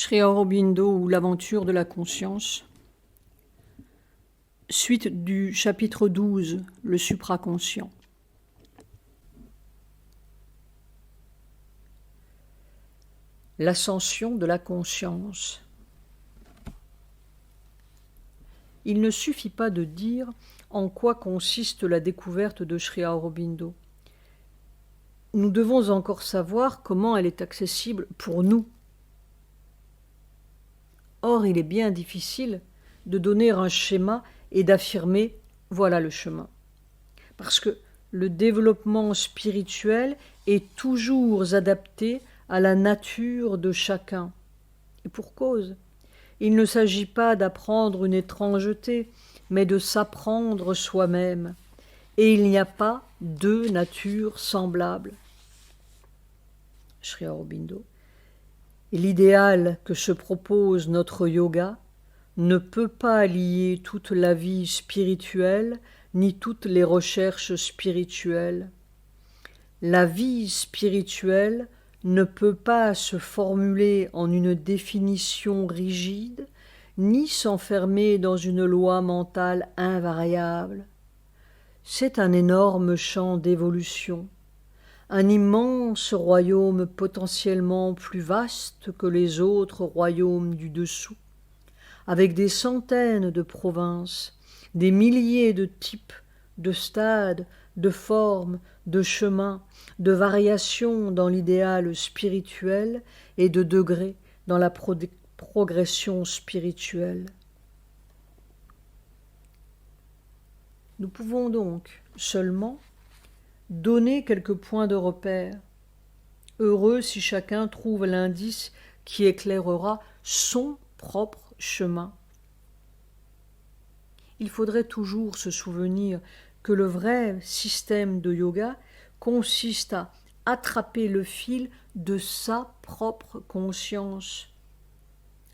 Sri Aurobindo ou l'aventure de la conscience. Suite du chapitre 12, le supraconscient. L'ascension de la conscience. Il ne suffit pas de dire en quoi consiste la découverte de Sri Aurobindo. Nous devons encore savoir comment elle est accessible pour nous. Or, il est bien difficile de donner un schéma et d'affirmer « voilà le chemin ». Parce que le développement spirituel est toujours adapté à la nature de chacun. Et pour cause, il ne s'agit pas d'apprendre une étrangeté, mais de s'apprendre soi-même. Et il n'y a pas deux natures semblables. Sri Aurobindo. Et l'idéal que se propose notre yoga ne peut pas lier toute la vie spirituelle ni toutes les recherches spirituelles. La vie spirituelle ne peut pas se formuler en une définition rigide, ni s'enfermer dans une loi mentale invariable. C'est un énorme champ d'évolution, un immense royaume potentiellement plus vaste que les autres royaumes du dessous, avec des centaines de provinces, des milliers de types, de stades, de formes, de chemins, de variations dans l'idéal spirituel et de degrés dans la progression spirituelle. Nous pouvons donc seulement donner quelques points de repère, heureux si chacun trouve l'indice qui éclairera son propre chemin. Il faudrait toujours se souvenir que le vrai système de yoga consiste à attraper le fil de sa propre conscience,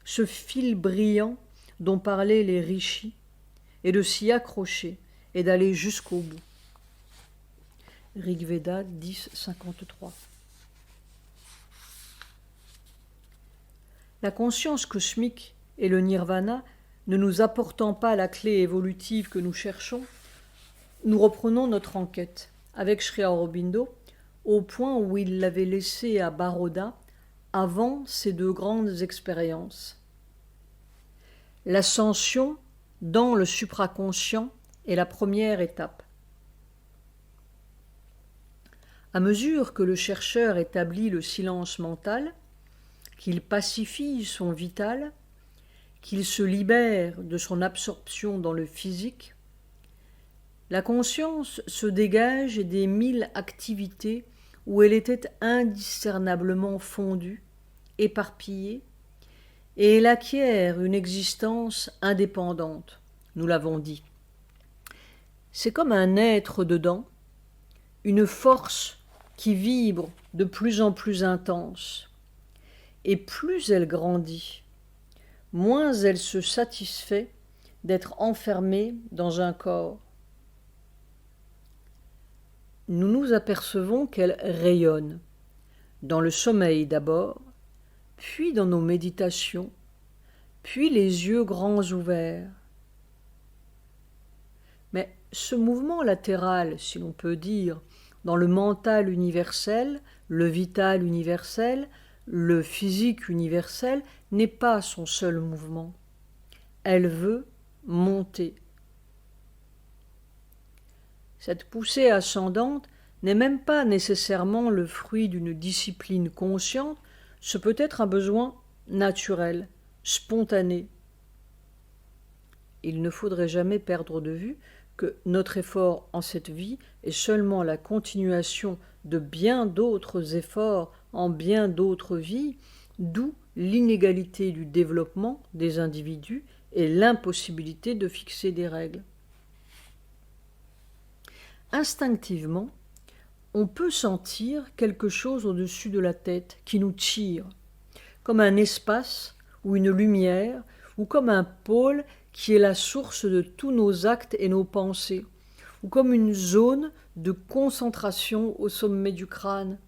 ce fil brillant dont parlaient les rishis, et de s'y accrocher et d'aller jusqu'au bout. Rig Veda 10.53. La conscience cosmique et le nirvana ne nous apportant pas la clé évolutive que nous cherchons, nous reprenons notre enquête avec Sri Aurobindo au point où il l'avait laissée à Baroda avant ces deux grandes expériences. L'ascension dans le supraconscient est la première étape. À mesure que le chercheur établit le silence mental, qu'il pacifie son vital, qu'il se libère de son absorption dans le physique, la conscience se dégage des 1000 activités où elle était indiscernablement fondue, éparpillée, et elle acquiert une existence indépendante, nous l'avons dit. C'est comme un être dedans, une force qui vibre de plus en plus intense. Et plus elle grandit, moins elle se satisfait d'être enfermée dans un corps. Nous nous apercevons qu'elle rayonne, dans le sommeil d'abord, puis dans nos méditations, puis les yeux grands ouverts. Mais ce mouvement latéral, si l'on peut dire, dans le mental universel, le vital universel, le physique universel, n'est pas son seul mouvement. Elle veut monter. Cette poussée ascendante n'est même pas nécessairement le fruit d'une discipline consciente, ce peut être un besoin naturel, spontané. Il ne faudrait jamais perdre de vue que notre effort en cette vie est seulement la continuation de bien d'autres efforts en bien d'autres vies, d'où l'inégalité du développement des individus et l'impossibilité de fixer des règles. Instinctivement, on peut sentir quelque chose au-dessus de la tête qui nous tire, comme un espace ou une lumière, ou comme un pôle qui est la source de tous nos actes et nos pensées, ou comme une zone de concentration au sommet du crâne.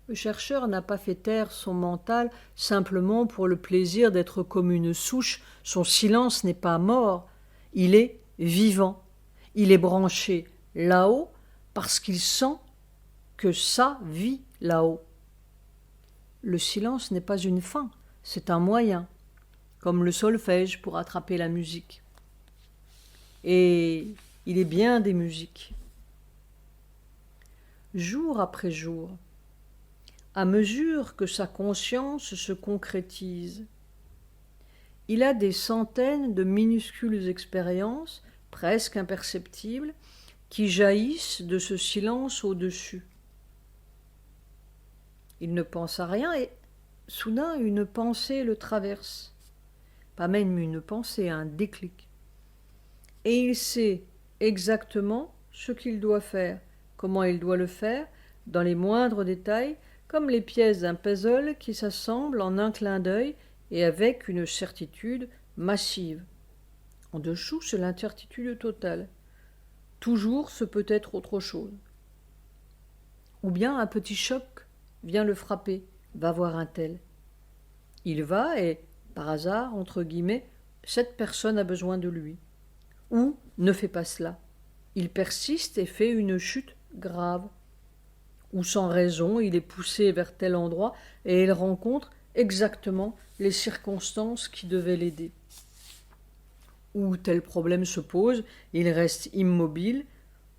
Le chercheur n'a pas fait taire son mental simplement pour le plaisir d'être comme une souche. Son silence n'est pas mort, il est vivant. Il est branché là-haut parce qu'il sent que ça vit là-haut. Le silence n'est pas une fin, c'est un moyen, comme le solfège pour attraper la musique. Et il est bien des musiques. Jour après jour, à mesure que sa conscience se concrétise, il a des centaines de minuscules expériences, presque imperceptibles, qui jaillissent de ce silence au-dessus. Il ne pense à rien et soudain une pensée le traverse. Pas même une pensée, un déclic. Et il sait exactement ce qu'il doit faire, comment il doit le faire, dans les moindres détails, comme les pièces d'un puzzle qui s'assemblent en un clin d'œil et avec une certitude massive. En dessous, c'est l'incertitude totale. Toujours ce peut être autre chose. Ou bien un petit choc vient le frapper, va voir un tel. Il va et, par hasard, entre guillemets, cette personne a besoin de lui. Ou ne fait pas cela. Il persiste et fait une chute grave. Ou sans raison, il est poussé vers tel endroit et il rencontre exactement les circonstances qui devaient l'aider. Ou tel problème se pose, il reste immobile,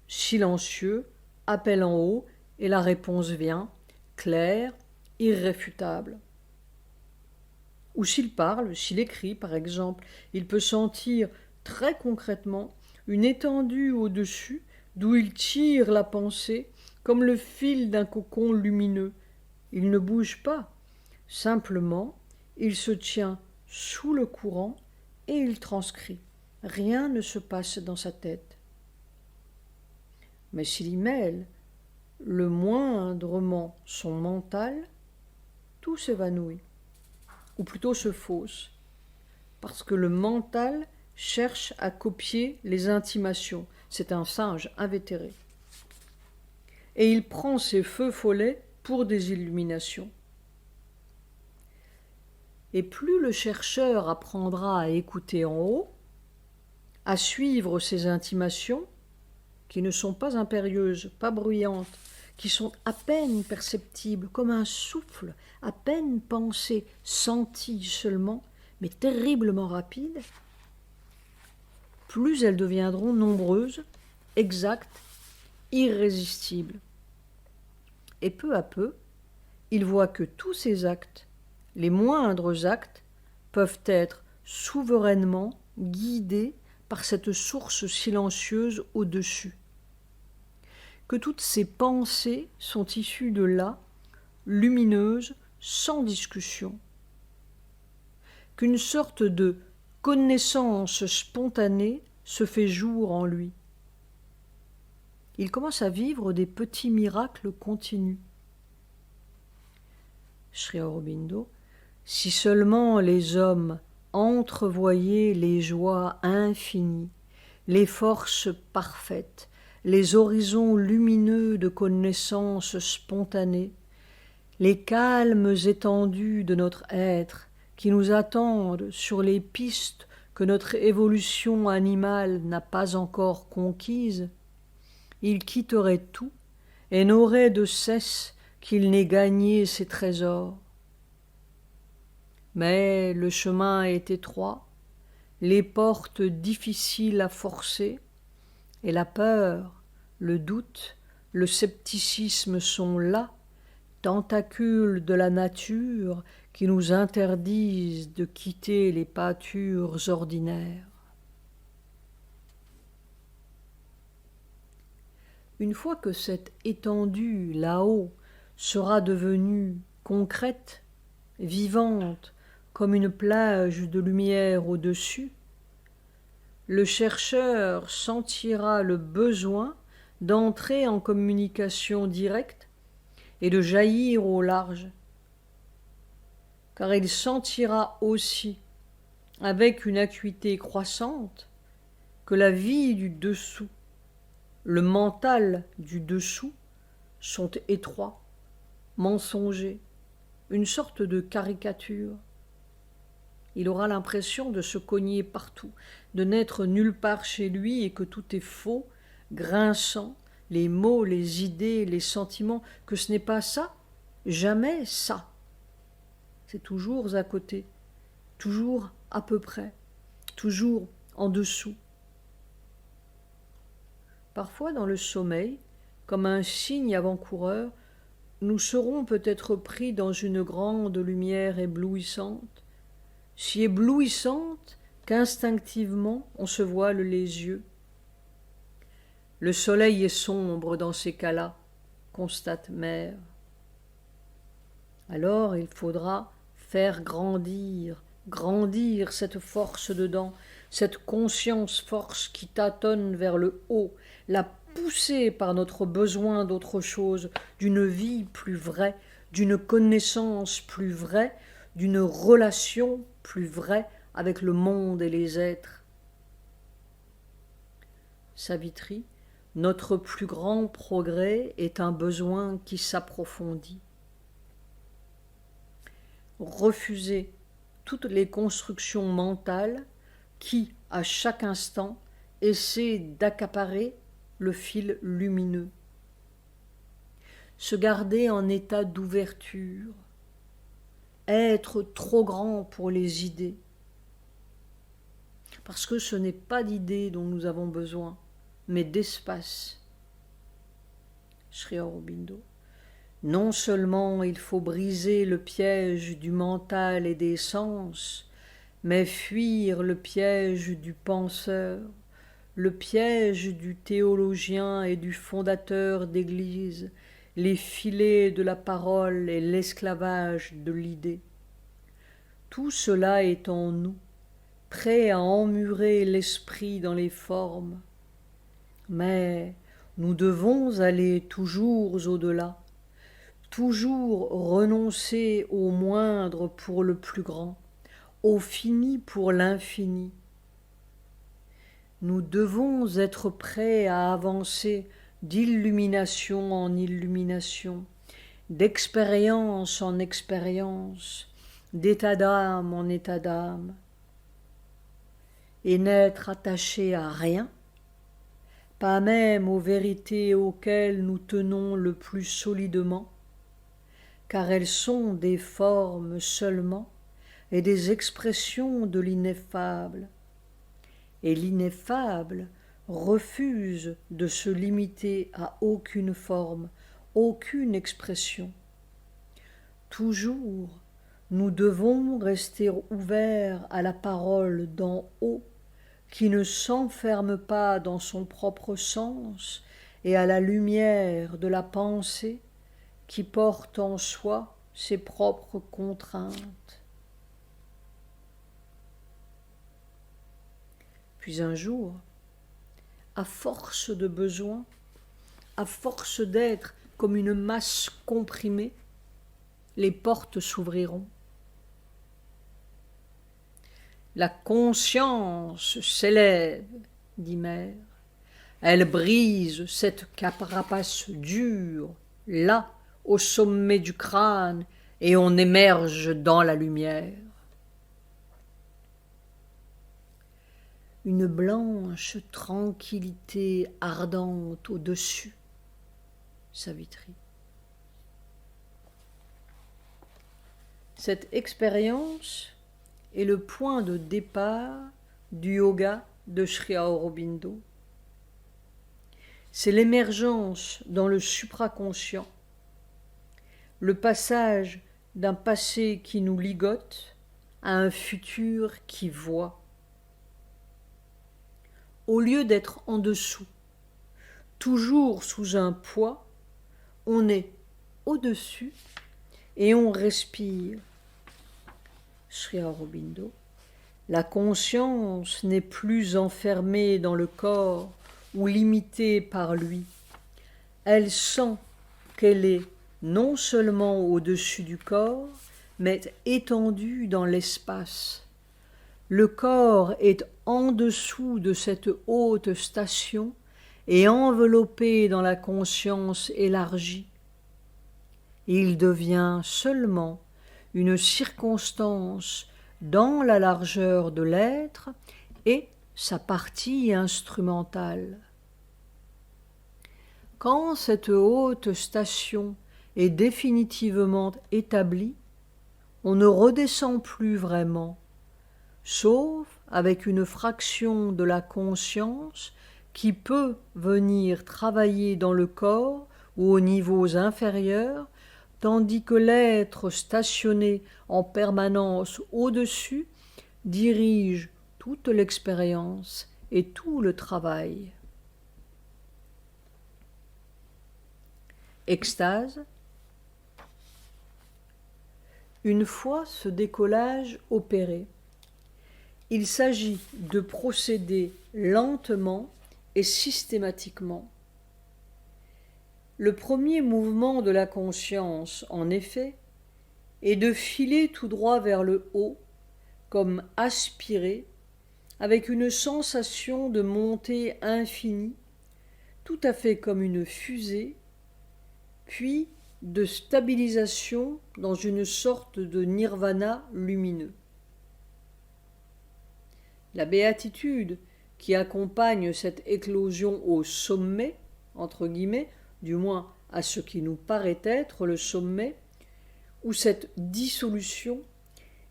silencieux, appelle en haut, et la réponse vient, claire, irréfutable. Ou s'il parle, s'il écrit par exemple, il peut sentir très concrètement une étendue au-dessus d'où il tire la pensée comme le fil d'un cocon lumineux. Il ne bouge pas, simplement il se tient sous le courant et il transcrit. Rien ne se passe dans sa tête. Mais s'il y mêle le moindrement son mental, tout s'évanouit, ou plutôt se fausse, parce que le mental cherche à copier les intimations. C'est un singe invétéré. Et il prend ses feux follets pour des illuminations. Et plus le chercheur apprendra à écouter en haut, à suivre ses intimations, qui ne sont pas impérieuses, pas bruyantes, qui sont à peine perceptibles, comme un souffle, à peine pensé, senti seulement, mais terriblement rapides, plus elles deviendront nombreuses, exactes, irrésistibles. Et peu à peu, il voit que tous ces actes, les moindres actes, peuvent être souverainement guidés par cette source silencieuse au-dessus. Que toutes ces pensées sont issues de là, lumineuses, sans discussion. Qu'une sorte de connaissance spontanée se fait jour en lui. Il commence à vivre des petits miracles continus. Sri Aurobindo, si seulement les hommes entrevoyaient les joies infinies, les forces parfaites, les horizons lumineux de connaissance spontanée, les calmes étendues de notre être qui nous attendent sur les pistes que notre évolution animale n'a pas encore conquises, ils quitteraient tout et n'auraient de cesse qu'ils n'aient gagné ces trésors. Mais le chemin est étroit, les portes difficiles à forcer, et la peur, le doute, le scepticisme sont là, tentacules de la nature qui nous interdisent de quitter les pâtures ordinaires. Une fois que cette étendue là-haut sera devenue concrète, vivante, comme une plage de lumière au-dessus, le chercheur sentira le besoin d'entrer en communication directe et de jaillir au large, car il sentira aussi, avec une acuité croissante, que la vie du dessous, le mental du dessous sont étroits, mensonger, une sorte de caricature. Il aura l'impression de se cogner partout, de n'être nulle part chez lui et que tout est faux, grinçant, les mots, les idées, les sentiments, que ce n'est pas ça, jamais ça. C'est toujours à côté, toujours à peu près, toujours en dessous. Parfois dans le sommeil, comme un signe avant-coureur, nous serons peut-être pris dans une grande lumière éblouissante, si éblouissante qu'instinctivement on se voile les yeux. Le soleil est sombre dans ces cas-là, constate Mère. Alors il faudra faire grandir cette force dedans, cette conscience-force qui tâtonne vers le haut, la pousser par notre besoin d'autre chose, d'une vie plus vraie, d'une connaissance plus vraie, d'une relation plus vraie avec le monde et les êtres. Savitri, notre plus grand progrès est un besoin qui s'approfondit. Refuser toutes les constructions mentales qui, à chaque instant, essaient d'accaparer le fil lumineux. Se garder en état d'ouverture, être trop grand pour les idées, parce que ce n'est pas d'idées dont nous avons besoin, mais d'espace. Sri Aurobindo. Non seulement il faut briser le piège du mental et des sens, mais fuir le piège du penseur, le piège du théologien et du fondateur d'église, les filets de la parole et l'esclavage de l'idée. Tout cela est en nous, prêt à emmurer l'esprit dans les formes. Mais nous devons aller toujours au-delà, toujours renoncer au moindre pour le plus grand, au fini pour l'infini. Nous devons être prêts à avancer d'illumination en illumination, d'expérience en expérience, d'état d'âme en état d'âme, et n'être attachés à rien, pas même aux vérités auxquelles nous tenons le plus solidement, car elles sont des formes seulement et des expressions de l'ineffable. Et l'ineffable refuse de se limiter à aucune forme, aucune expression. Toujours, nous devons rester ouverts à la parole d'en haut, qui ne s'enferme pas dans son propre sens, et à la lumière de la pensée, qui porte en soi ses propres contraintes. Puis un jour, à force de besoin, à force d'être comme une masse comprimée, les portes s'ouvriront. La conscience s'élève, dit Mère. Elle brise cette carapace dure, là, au sommet du crâne, et on émerge dans la lumière. Une blanche tranquillité ardente au-dessus, Savitri. Cette expérience est le point de départ du yoga de Sri Aurobindo. C'est l'émergence dans le supraconscient, le passage d'un passé qui nous ligote à un futur qui voit. Au lieu d'être en dessous, toujours sous un poids, on est au-dessus et on respire. Sri Aurobindo. La conscience n'est plus enfermée dans le corps ou limitée par lui. Elle sent qu'elle est non seulement au-dessus du corps, mais étendue dans l'espace. Le corps est en dessous de cette haute station et enveloppé dans la conscience élargie. il devient seulement une circonstance dans la largeur de l'être et sa partie instrumentale. Quand cette haute station est définitivement établie, on ne redescend plus vraiment, sauf avec une fraction de la conscience qui peut venir travailler dans le corps ou aux niveaux inférieurs, tandis que l'être stationné en permanence au-dessus dirige toute l'expérience et tout le travail. Extase. Une fois ce décollage opéré, il s'agit de procéder lentement et systématiquement. Le premier mouvement de la conscience, en effet, est de filer tout droit vers le haut, comme aspiré, avec une sensation de montée infinie, tout à fait comme une fusée, puis de stabilisation dans une sorte de nirvana lumineux. La béatitude qui accompagne cette éclosion au sommet, entre guillemets, du moins à ce qui nous paraît être le sommet, où cette dissolution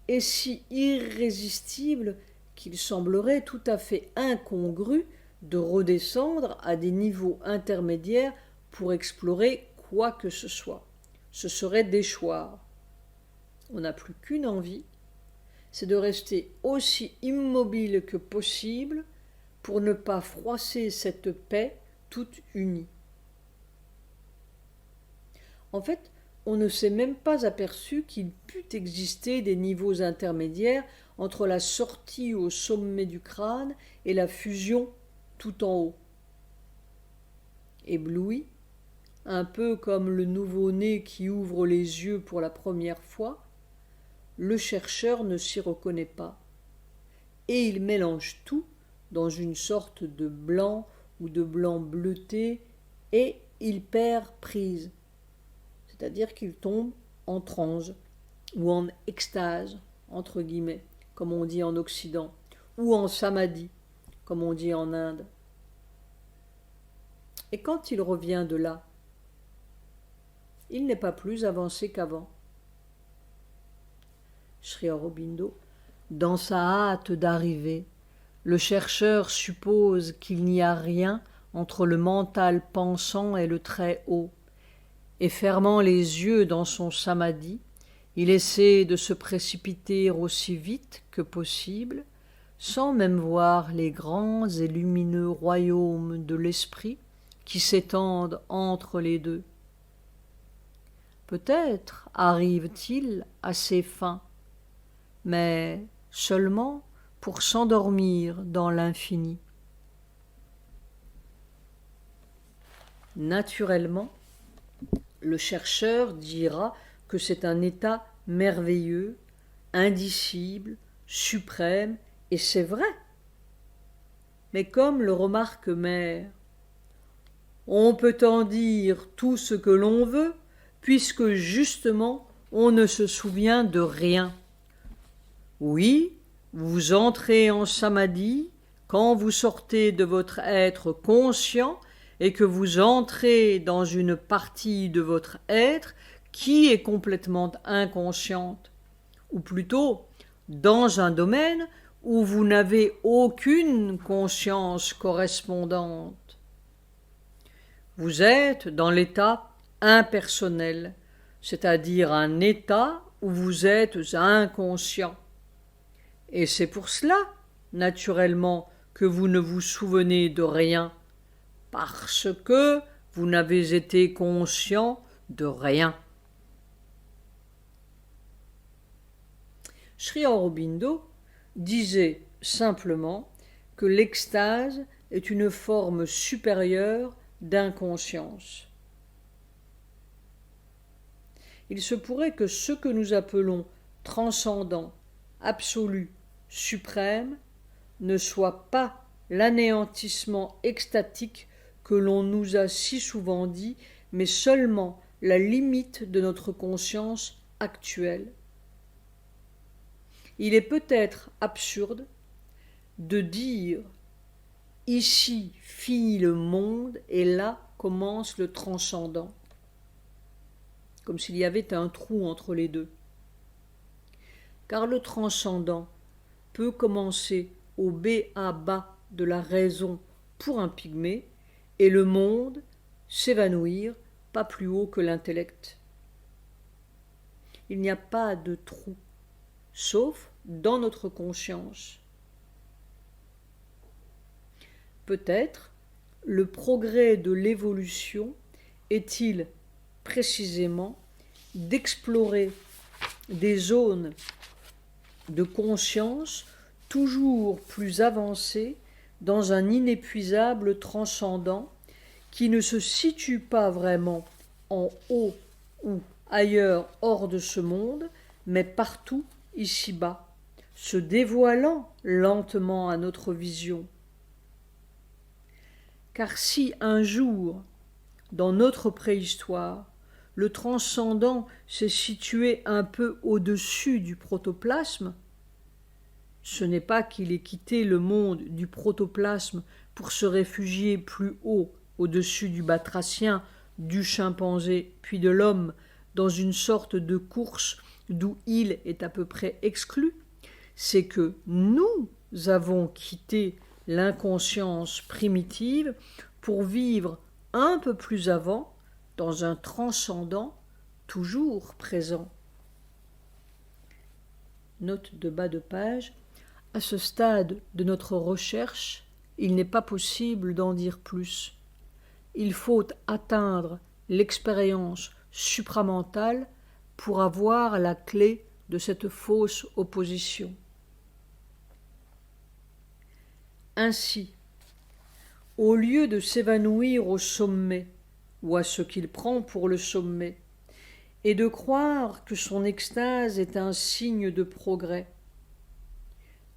est si irrésistible qu'il semblerait tout à fait incongru de redescendre à des niveaux intermédiaires pour explorer quoi que ce soit. Ce serait déchoir. On n'a plus qu'une envie, c'est de rester aussi immobile que possible pour ne pas froisser cette paix toute unie. En fait, on ne s'est même pas aperçu qu'il pût exister des niveaux intermédiaires entre la sortie au sommet du crâne et la fusion tout en haut. Ébloui, un peu comme le nouveau-né qui ouvre les yeux pour la première fois, le chercheur ne s'y reconnaît pas, et il mélange tout dans une sorte de blanc ou de blanc bleuté, et il perd prise, c'est-à-dire qu'il tombe en transe, ou en extase, entre guillemets, comme on dit en Occident, ou en samadhi, comme on dit en Inde. Et quand il revient de là, il n'est pas plus avancé qu'avant. Sri Aurobindo, dans sa hâte d'arriver, le chercheur suppose qu'il n'y a rien entre le mental pensant et le très haut, et fermant les yeux dans son samadhi, il essaie de se précipiter aussi vite que possible, sans même voir les grands et lumineux royaumes de l'esprit qui s'étendent entre les deux. Peut-être arrive-t-il à ses fins, mais seulement pour s'endormir dans l'infini. Naturellement, le chercheur dira que c'est un état merveilleux, indicible, suprême, et c'est vrai. Mais comme le remarque Maire, on peut en dire tout ce que l'on veut, puisque justement on ne se souvient de rien. Oui, vous entrez en samadhi quand vous sortez de votre être conscient et que vous entrez dans une partie de votre être qui est complètement inconsciente, ou plutôt dans un domaine où vous n'avez aucune conscience correspondante. Vous êtes dans l'état impersonnel, c'est-à-dire un état où vous êtes inconscient. Et c'est pour cela, naturellement, que vous ne vous souvenez de rien, parce que vous n'avez été conscient de rien. Sri Aurobindo disait simplement que l'extase est une forme supérieure d'inconscience. Il se pourrait que ce que nous appelons transcendant, absolu, suprême, ne soit pas l'anéantissement extatique que l'on nous a si souvent dit, mais seulement la limite de notre conscience actuelle. Il est peut-être absurde de dire « ici finit le monde et là commence le transcendant », comme s'il y avait un trou entre les deux. Car le transcendant peut commencer au b.a.-ba de la raison pour un pygmée et le monde s'évanouir pas plus haut que l'intellect. Il n'y a pas de trou, sauf dans notre conscience. Peut-être le progrès de l'évolution est-il précisément d'explorer des zones de conscience toujours plus avancées dans un inépuisable transcendant qui ne se situe pas vraiment en haut ou ailleurs hors de ce monde, mais partout ici-bas, se dévoilant lentement à notre vision. Car si un jour, dans notre préhistoire, le transcendant s'est situé un peu au-dessus du protoplasme, ce n'est pas qu'il ait quitté le monde du protoplasme pour se réfugier plus haut, au-dessus du batracien, du chimpanzé, puis de l'homme, dans une sorte de course d'où il est à peu près exclu, c'est que nous avons quitté l'inconscience primitive pour vivre un peu plus avant dans un transcendant toujours présent. Note de bas de page. À ce stade de notre recherche, il n'est pas possible d'en dire plus. Il faut atteindre l'expérience supramentale pour avoir la clé de cette fausse opposition. Ainsi, au lieu de s'évanouir au sommet, ou à ce qu'il prend pour le sommet, et de croire que son extase est un signe de progrès,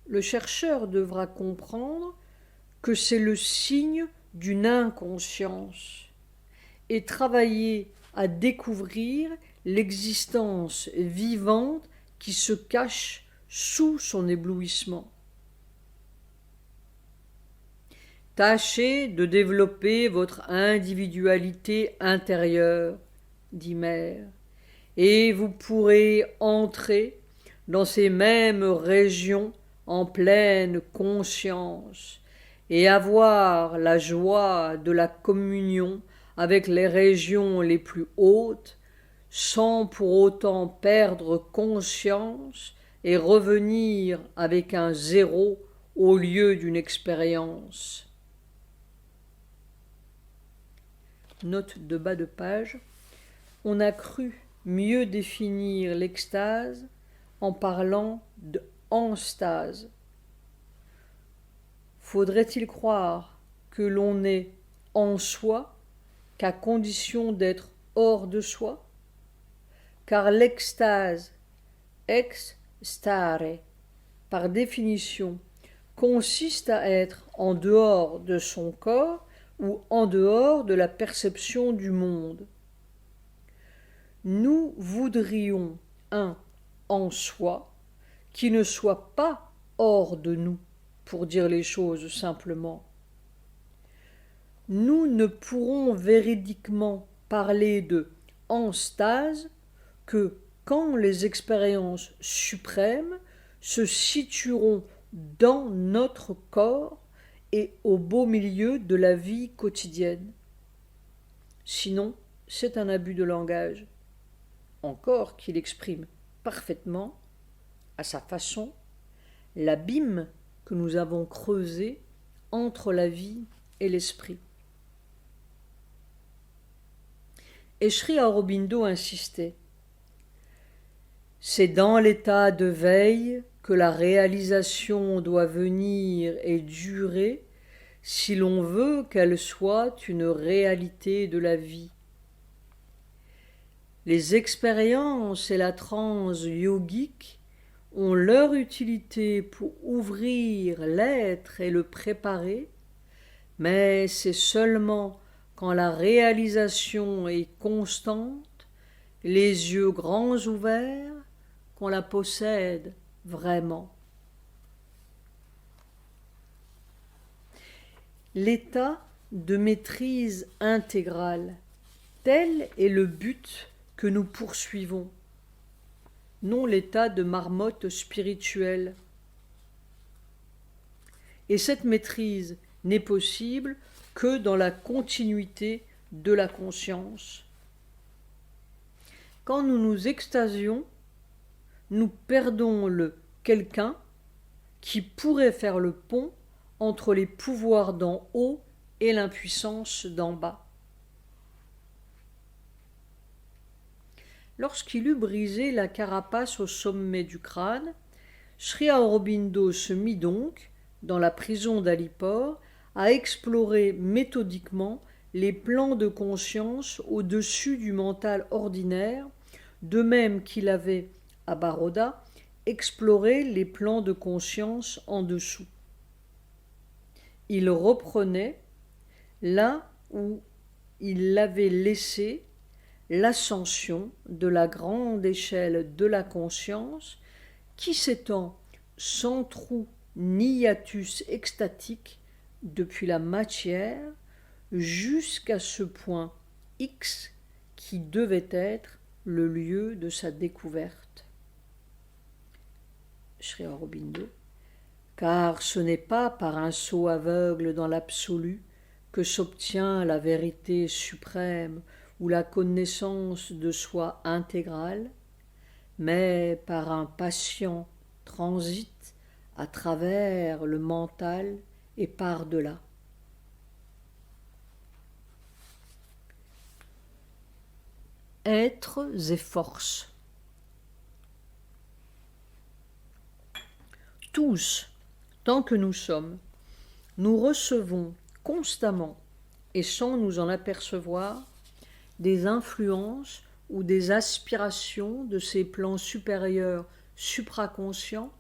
le chercheur devra comprendre que c'est le signe d'une inconscience et travailler à découvrir l'existence vivante qui se cache sous son éblouissement. Tâchez de développer votre individualité intérieure, dit Mère, et vous pourrez entrer dans ces mêmes régions en pleine conscience et avoir la joie de la communion avec les régions les plus hautes sans pour autant perdre conscience et revenir avec un zéro au lieu d'une expérience. Note de bas de page. On a cru mieux définir l'extase en parlant de enstase. Faudrait-il croire que l'on est en soi qu'à condition d'être hors de soi? Car l'extase, ex stare, par définition, consiste à être en dehors de son corps ou en dehors de la perception du monde. Nous voudrions un en soi qui ne soit pas hors de nous, pour dire les choses simplement. Nous ne pourrons véridiquement parler de enstase que quand les expériences suprêmes se situeront dans notre corps et au beau milieu de la vie quotidienne. Sinon, c'est un abus de langage. Encore qu'il exprime parfaitement, à sa façon, l'abîme que nous avons creusé entre la vie et l'esprit. Et Sri Aurobindo insistait. C'est dans l'état de veille que la réalisation doit venir et durer si l'on veut qu'elle soit une réalité de la vie. Les expériences et la transe yogique ont leur utilité pour ouvrir l'être et le préparer, mais c'est seulement quand la réalisation est constante les yeux grands ouverts, qu'on la possède vraiment. L'état de maîtrise intégrale, tel est le but que nous poursuivons, non l'état de marmotte spirituelle. Et cette maîtrise n'est possible que dans la continuité de la conscience. Quand nous nous extasions, nous perdons le quelqu'un qui pourrait faire le pont entre les pouvoirs d'en haut et l'impuissance d'en bas. Lorsqu'il eut brisé la carapace au sommet du crâne, Sri Aurobindo se mit donc, dans la prison d'Alipore, à explorer méthodiquement les plans de conscience au-dessus du mental ordinaire, de même qu'il avait, à Baroda, exploré les plans de conscience en dessous. Il reprenait, là où il l'avait laissé, l'ascension de la grande échelle de la conscience qui s'étend sans trou ni hiatus extatique depuis la matière jusqu'à ce point X qui devait être le lieu de sa découverte. Sri Aurobindo, car ce n'est pas par un saut aveugle dans l'absolu que s'obtient la vérité suprême ou la connaissance de soi intégrale, mais par un patient transit à travers le mental et par-delà. Êtres et forces. Tous, tant que nous sommes, nous recevons constamment et sans nous en apercevoir des influences ou des aspirations de ces plans supérieurs supraconscients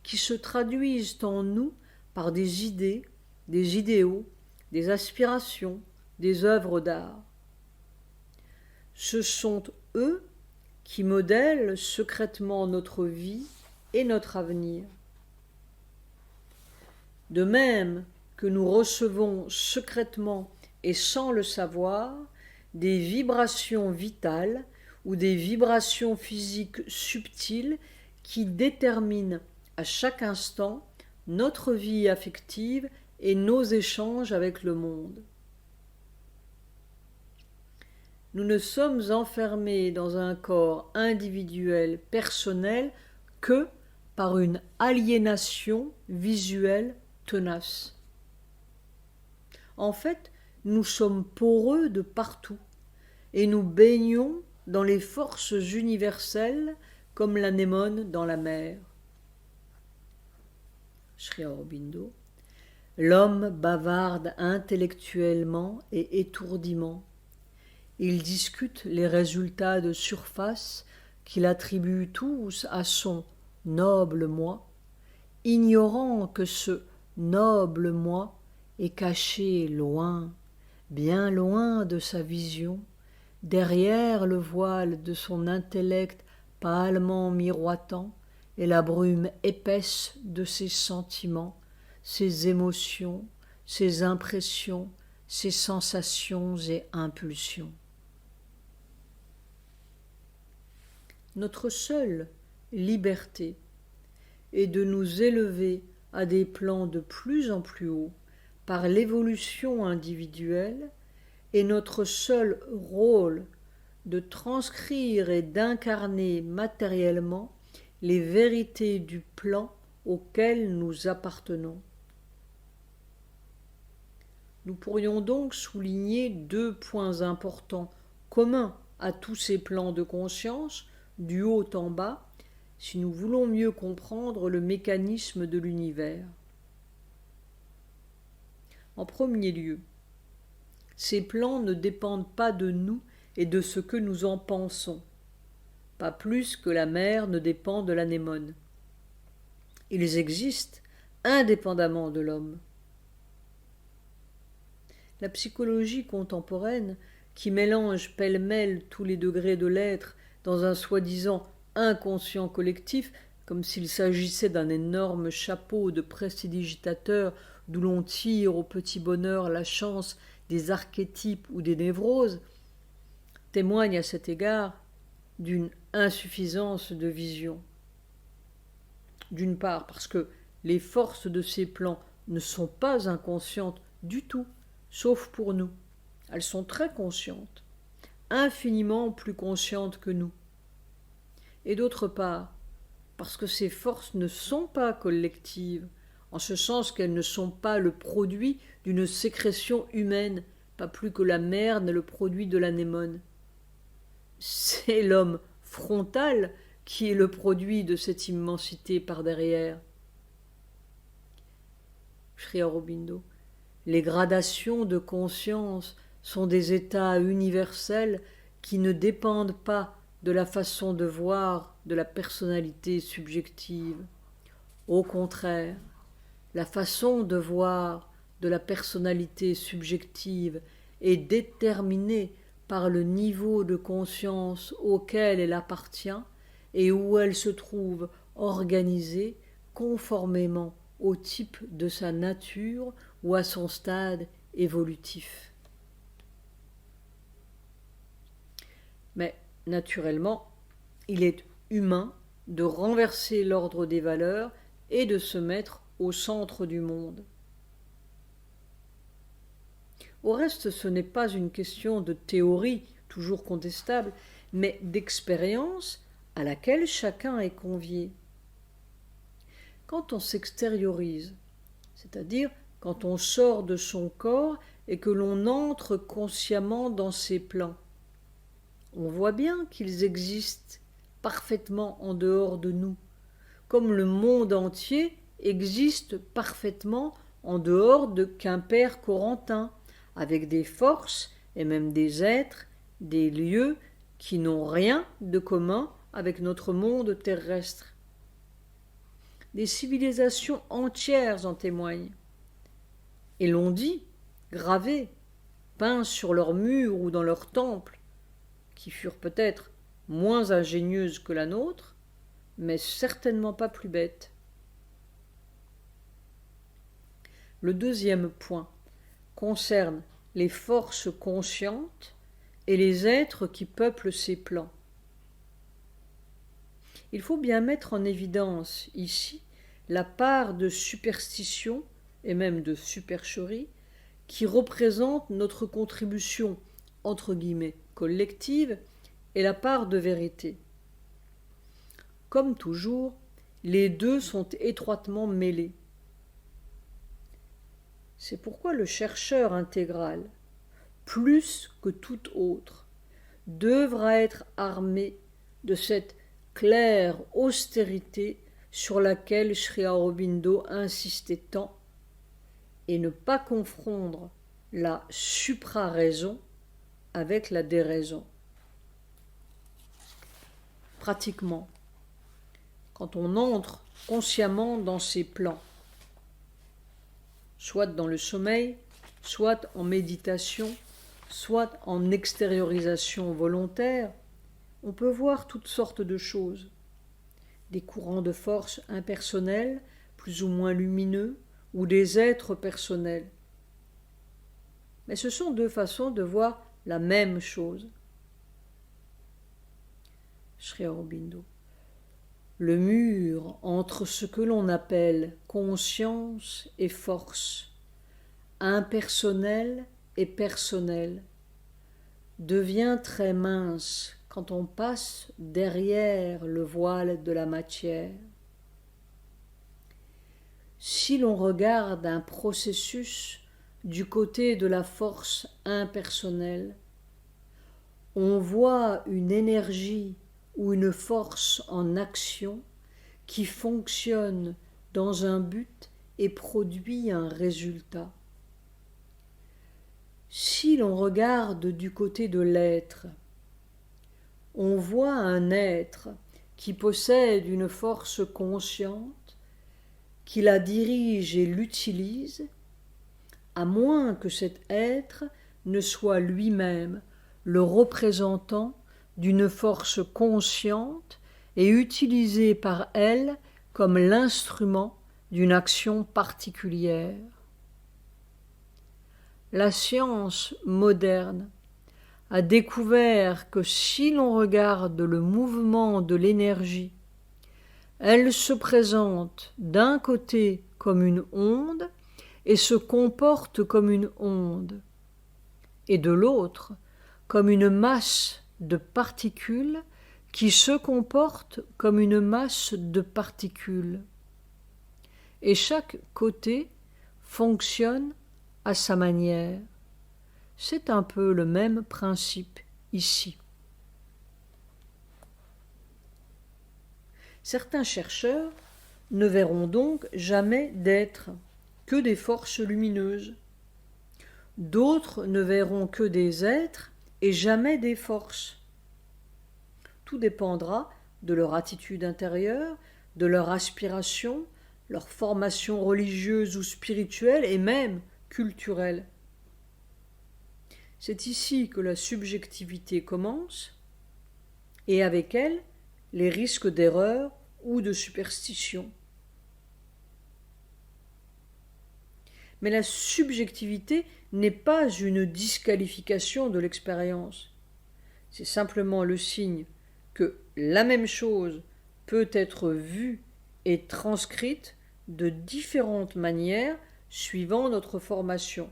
qui se traduisent en nous par des idées, des idéaux, des aspirations, des œuvres d'art. Ce sont eux qui modèlent secrètement notre vie et notre avenir. De même que nous recevons secrètement et sans le savoir des vibrations vitales ou des vibrations physiques subtiles qui déterminent à chaque instant notre vie affective et nos échanges avec le monde. Nous ne sommes enfermés dans un corps individuel personnel que par une aliénation visuelle tenace. En fait, nous sommes poreux de partout et nous baignons dans les forces universelles comme l'anémone dans la mer. Sri Aurobindo. L'homme bavarde intellectuellement et étourdiment. Il discute les résultats de surface qu'il attribue tous à son noble moi, ignorant que ce noble moi est caché loin, bien loin de sa vision, derrière le voile de son intellect pâlement miroitant et la brume épaisse de ses sentiments, ses émotions, ses impressions, ses sensations et impulsions. Notre seule liberté est de nous élever à des plans de plus en plus hauts par l'évolution individuelle et notre seul rôle de transcrire et d'incarner matériellement les vérités du plan auquel nous appartenons. Nous pourrions donc souligner deux points importants communs à tous ces plans de conscience, du haut en bas, si nous voulons mieux comprendre le mécanisme de l'univers. En premier lieu, ces plans ne dépendent pas de nous et de ce que nous en pensons, pas plus que la mer ne dépend de l'anémone. Ils existent indépendamment de l'homme. La psychologie contemporaine, qui mélange pêle-mêle tous les degrés de l'être dans un soi-disant inconscient collectif, comme s'il s'agissait d'un énorme chapeau de prestidigitateur d'où l'on tire au petit bonheur la chance des archétypes ou des névroses, témoigne à cet égard d'une insuffisance de vision. D'une part, parce que les forces de ces plans ne sont pas inconscientes du tout, sauf pour nous. Elles sont très conscientes, infiniment plus conscientes que nous. Et d'autre part, parce que ces forces ne sont pas collectives, en ce sens qu'elles ne sont pas le produit d'une sécrétion humaine, pas plus que la mer n'est le produit de l'anémone. C'est l'homme frontal qui est le produit de cette immensité par derrière. Sri Aurobindo, les gradations de conscience sont des états universels qui ne dépendent pas de la façon de voir de la personnalité subjective. Au contraire, la façon de voir de la personnalité subjective est déterminée par le niveau de conscience auquel elle appartient et où elle se trouve organisée conformément au type de sa nature ou à son stade évolutif. Mais, naturellement, il est humain de renverser l'ordre des valeurs et de se mettre au centre du monde. Au reste, ce n'est pas une question de théorie, toujours contestable, mais d'expérience à laquelle chacun est convié. Quand on s'extériorise, c'est-à-dire quand on sort de son corps et que l'on entre consciemment dans ses plans, on voit bien qu'ils existent parfaitement en dehors de nous, comme le monde entier existe parfaitement en dehors de Quimper-Corentin, avec des forces et même des êtres, des lieux qui n'ont rien de commun avec notre monde terrestre. Des civilisations entières en témoignent. Et l'on dit, gravées, peints sur leurs murs ou dans leurs temples, qui furent peut-être moins ingénieuses que la nôtre, mais certainement pas plus bêtes. Le deuxième point concerne les forces conscientes et les êtres qui peuplent ces plans. Il faut bien mettre en évidence ici la part de superstition et même de supercherie qui représente notre contribution entre guillemets collective et la part de vérité. Comme toujours, les deux sont étroitement mêlés. C'est pourquoi le chercheur intégral, plus que tout autre, devra être armé de cette claire austérité sur laquelle Sri Aurobindo insistait tant, et ne pas confondre la supraraison avec la déraison. Pratiquement, quand on entre consciemment dans ces plans, soit dans le sommeil, soit en méditation, soit en extériorisation volontaire, on peut voir toutes sortes de choses. Des courants de force impersonnels, plus ou moins lumineux, ou des êtres personnels. Mais ce sont deux façons de voir la même chose. Sri Aurobindo. Le mur entre ce que l'on appelle conscience et force, impersonnel et personnel, devient très mince quand on passe derrière le voile de la matière. Si l'on regarde un processus du côté de la force impersonnelle, on voit une énergie ou une force en action qui fonctionne dans un but et produit un résultat. Si l'on regarde du côté de l'être, on voit un être qui possède une force consciente, qui la dirige et l'utilise, à moins que cet être ne soit lui-même le représentant d'une force consciente et utilisée par elle comme l'instrument d'une action particulière. La science moderne a découvert que si l'on regarde le mouvement de l'énergie, elle se présente d'un côté comme une onde et se comporte comme une onde, et de l'autre comme une masse de particules qui se comporte comme une masse de particules. Et chaque côté fonctionne à sa manière. C'est un peu le même principe ici. Certains chercheurs ne verront donc jamais d'êtres, que des forces lumineuses. D'autres ne verront que des êtres et jamais des forces. Tout dépendra de leur attitude intérieure, de leur aspiration, leur formation religieuse ou spirituelle et même culturelle. C'est ici que la subjectivité commence, et avec elle, les risques d'erreur ou de superstition. Mais la subjectivité n'est pas une disqualification de l'expérience. C'est simplement le signe que la même chose peut être vue et transcrite de différentes manières suivant notre formation.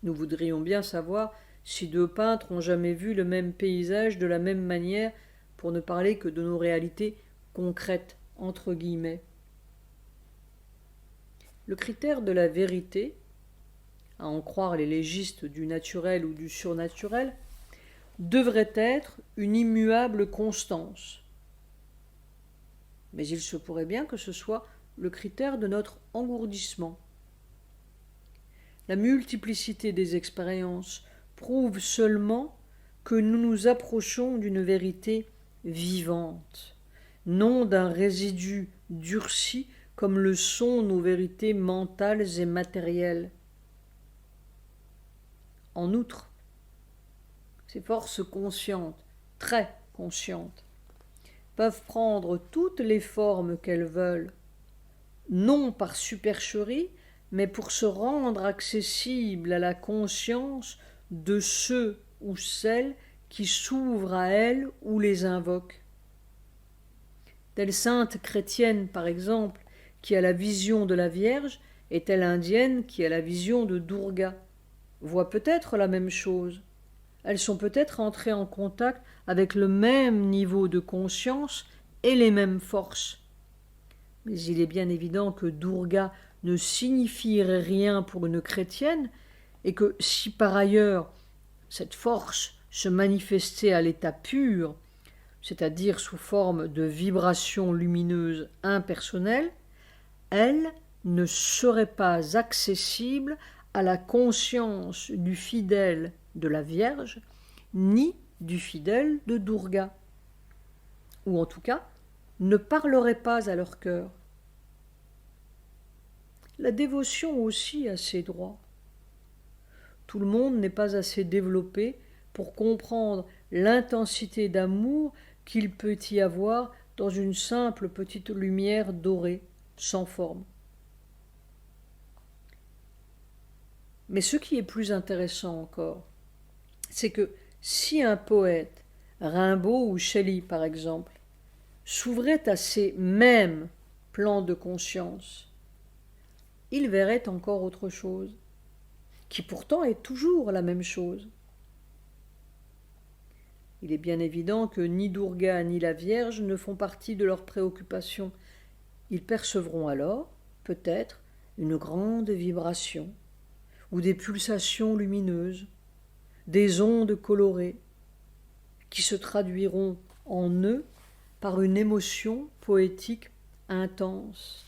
Nous voudrions bien savoir si deux peintres ont jamais vu le même paysage de la même manière, pour ne parler que de nos réalités concrètes, entre guillemets. Le critère de la vérité, à en croire les légistes du naturel ou du surnaturel, devrait être une immuable constance. Mais il se pourrait bien que ce soit le critère de notre engourdissement. La multiplicité des expériences prouve seulement que nous nous approchons d'une vérité vivante, non d'un résidu durci comme le sont nos vérités mentales et matérielles. En outre, ces forces conscientes, très conscientes, peuvent prendre toutes les formes qu'elles veulent, non par supercherie, mais pour se rendre accessibles à la conscience de ceux ou celles qui s'ouvrent à elles ou les invoquent. Telle sainte chrétienne, par exemple, qui a la vision de la Vierge, et telle indienne qui a la vision de Durga, voient peut-être la même chose. Elles sont peut-être entrées en contact avec le même niveau de conscience et les mêmes forces. Mais il est bien évident que Durga ne signifierait rien pour une chrétienne, et que si par ailleurs cette force se manifestait à l'état pur, c'est-à-dire sous forme de vibrations lumineuses impersonnelles, elle ne serait pas accessible à la conscience du fidèle de la Vierge, ni du fidèle de Durga, ou en tout cas ne parlerait pas à leur cœur. La dévotion aussi a ses droits. Tout le monde n'est pas assez développé pour comprendre l'intensité d'amour qu'il peut y avoir dans une simple petite lumière dorée, sans forme. Mais ce qui est plus intéressant encore, c'est que si un poète, Rimbaud ou Shelley par exemple, s'ouvrait à ces mêmes plans de conscience, il verrait encore autre chose, qui pourtant est toujours la même chose. Il est bien évident que ni Durga ni la Vierge ne font partie de leurs préoccupations. Ils percevront alors, peut-être, une grande vibration, ou des pulsations lumineuses, des ondes colorées, qui se traduiront en eux par une émotion poétique intense.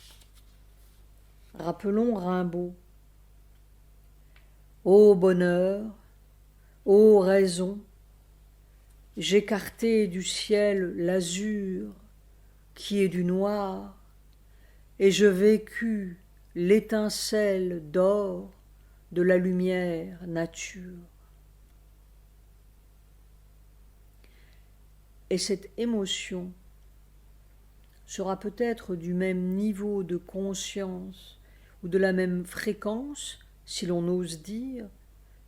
Rappelons Rimbaud. Ô bonheur, ô raison, j'écartai du ciel l'azur qui est du noir, et je vécus l'étincelle d'or de la lumière nature. et cette émotion sera peut-être du même niveau de conscience ou de la même fréquence, si l'on ose dire,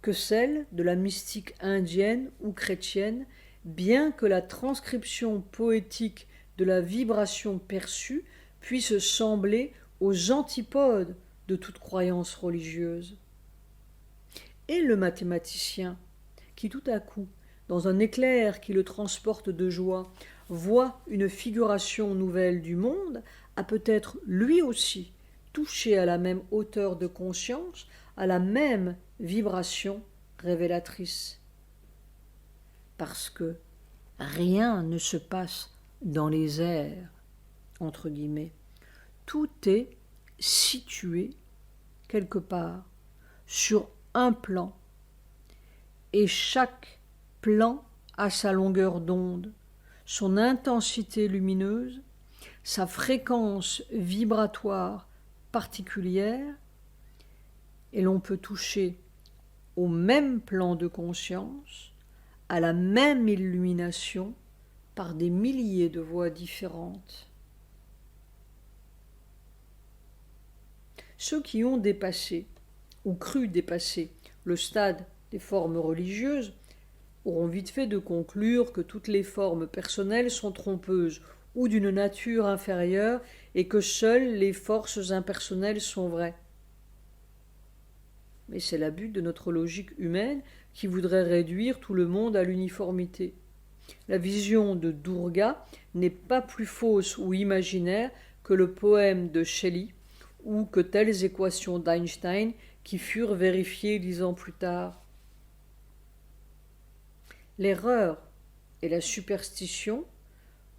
que celle de la mystique indienne ou chrétienne, bien que la transcription poétique de la vibration perçue puisse sembler aux antipodes de toute croyance religieuse. Et le mathématicien, qui tout à coup, dans un éclair qui le transporte de joie, voit une figuration nouvelle du monde, a peut-être lui aussi touché à la même hauteur de conscience, à la même vibration révélatrice. Parce que rien ne se passe dans les airs, entre guillemets. Tout est situé quelque part, sur un plan, et chaque plan a sa longueur d'onde, son intensité lumineuse, sa fréquence vibratoire particulière, et l'on peut toucher au même plan de conscience, à la même illumination, par des milliers de voies différentes. Ceux qui ont dépassé, ou cru dépasser, le stade des formes religieuses, auront vite fait de conclure que toutes les formes personnelles sont trompeuses ou d'une nature inférieure et que seules les forces impersonnelles sont vraies. Mais c'est l'abus de notre logique humaine qui voudrait réduire tout le monde à l'uniformité. La vision de Durga n'est pas plus fausse ou imaginaire que le poème de Shelley ou que telles équations d'Einstein qui furent vérifiées 10 ans plus tard. L'erreur et la superstition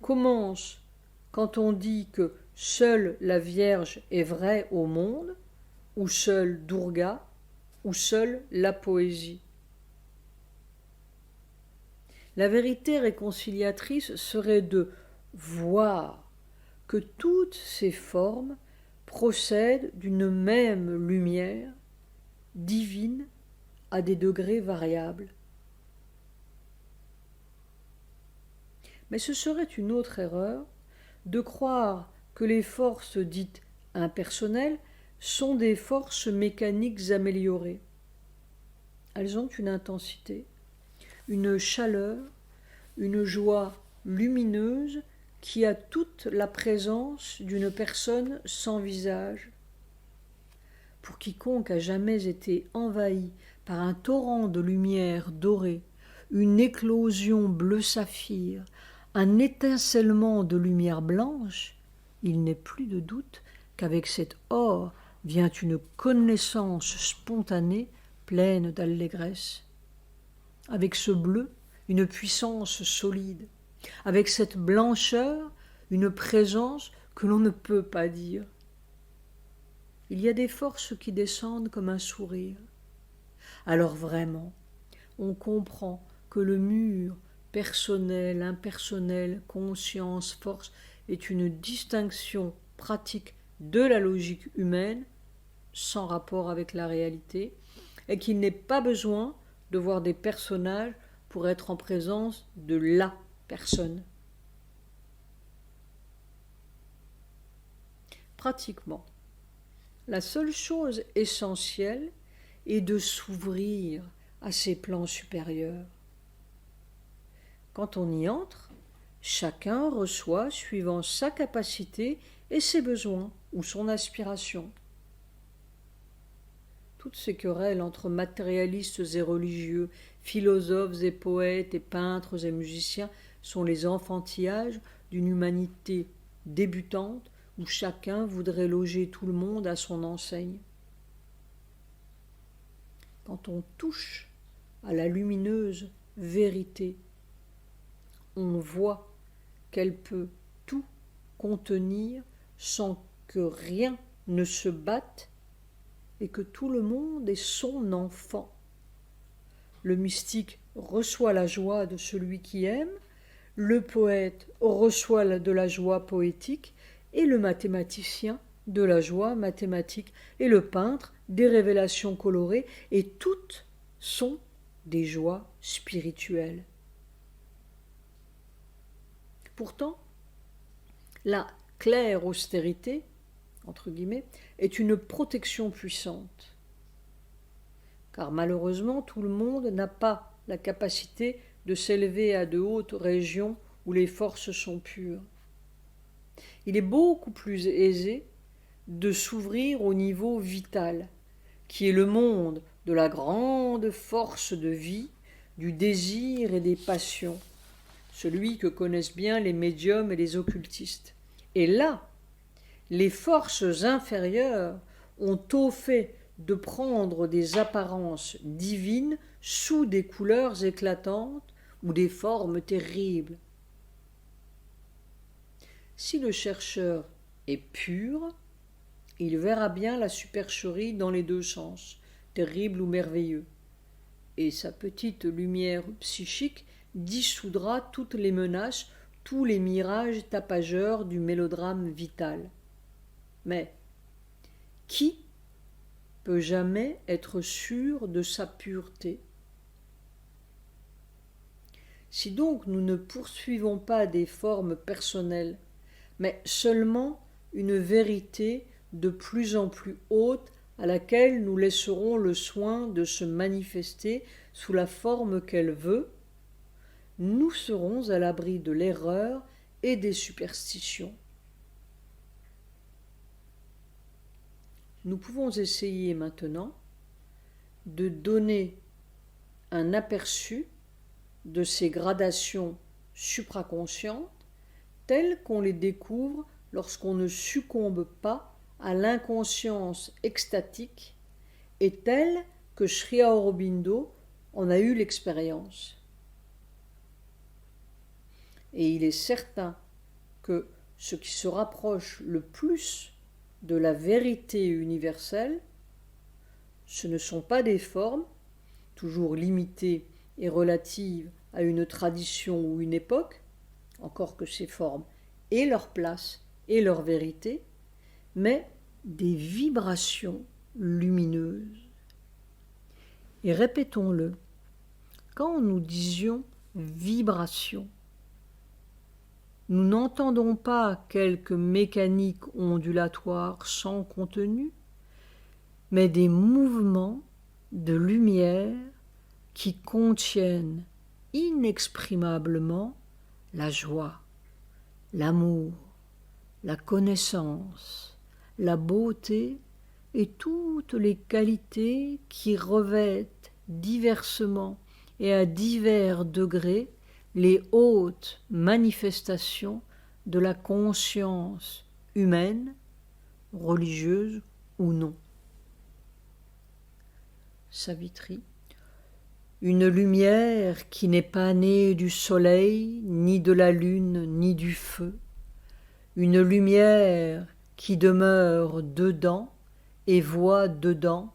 commencent quand on dit que seule la Vierge est vraie au monde, ou seule Durga, ou seule la poésie. La vérité réconciliatrice serait de voir que toutes ces formes procèdent d'une même lumière divine à des degrés variables. Mais ce serait une autre erreur de croire que les forces dites impersonnelles sont des forces mécaniques améliorées. Elles ont une intensité, une chaleur, une joie lumineuse qui a toute la présence d'une personne sans visage. Pour quiconque a jamais été envahi par un torrent de lumière dorée, une éclosion bleu saphir, un étincellement de lumière blanche, il n'est plus de doute qu'avec cet or vient une connaissance spontanée pleine d'allégresse. Avec ce bleu, une puissance solide. Avec cette blancheur, une présence que l'on ne peut pas dire. Il y a des forces qui descendent comme un sourire. Alors vraiment, on comprend que le mur personnel, impersonnel, conscience, force est une distinction pratique de la logique humaine sans rapport avec la réalité et qu'il n'est pas besoin de voir des personnages pour être en présence de la personne. Pratiquement, la seule chose essentielle est de s'ouvrir à ces plans supérieurs. Quand on y entre, chacun reçoit suivant sa capacité et ses besoins ou son aspiration. Toutes ces querelles entre matérialistes et religieux, philosophes et poètes et peintres et musiciens sont les enfantillages d'une humanité débutante où chacun voudrait loger tout le monde à son enseigne. Quand on touche à la lumineuse vérité, on voit qu'elle peut tout contenir sans que rien ne se batte et que tout le monde est son enfant. Le mystique reçoit la joie de celui qui aime, le poète reçoit de la joie poétique et le mathématicien de la joie mathématique et le peintre des révélations colorées et toutes sont des joies spirituelles. Pourtant, la claire austérité, entre guillemets, est une protection puissante. Car malheureusement, tout le monde n'a pas la capacité de s'élever à de hautes régions où les forces sont pures. Il est beaucoup plus aisé de s'ouvrir au niveau vital, qui est le monde de la grande force de vie, du désir et des passions, celui que connaissent bien les médiums et les occultistes. Et là, les forces inférieures ont au fait de prendre des apparences divines sous des couleurs éclatantes ou des formes terribles. Si le chercheur est pur, il verra bien la supercherie dans les deux sens, terrible ou merveilleux, et sa petite lumière psychique dissoudra toutes les menaces, tous les mirages tapageurs du mélodrame vital. Mais qui peut jamais être sûr de sa pureté? Si donc nous ne poursuivons pas des formes personnelles, mais seulement une vérité de plus en plus haute à laquelle nous laisserons le soin de se manifester sous la forme qu'elle veut, nous serons à l'abri de l'erreur et des superstitions. Nous pouvons essayer maintenant de donner un aperçu de ces gradations supraconscientes telles qu'on les découvre lorsqu'on ne succombe pas à l'inconscience extatique et telles que Sri Aurobindo en a eu l'expérience. Et il est certain que ce qui se rapproche le plus de la vérité universelle, ce ne sont pas des formes, toujours limitées et relatives à une tradition ou une époque, encore que ces formes aient leur place et leur vérité, mais des vibrations lumineuses. Et répétons-le, quand nous disions vibration, nous n'entendons pas quelque mécanique ondulatoire sans contenu, mais des mouvements de lumière qui contiennent inexprimablement la joie, l'amour, la connaissance, la beauté et toutes les qualités qui revêtent diversement et à divers degrés les hautes manifestations de la conscience humaine, religieuse ou non. Savitri, une lumière qui n'est pas née du soleil, ni de la lune, ni du feu, une lumière qui demeure dedans et voit dedans,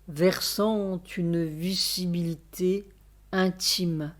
versant une visibilité intime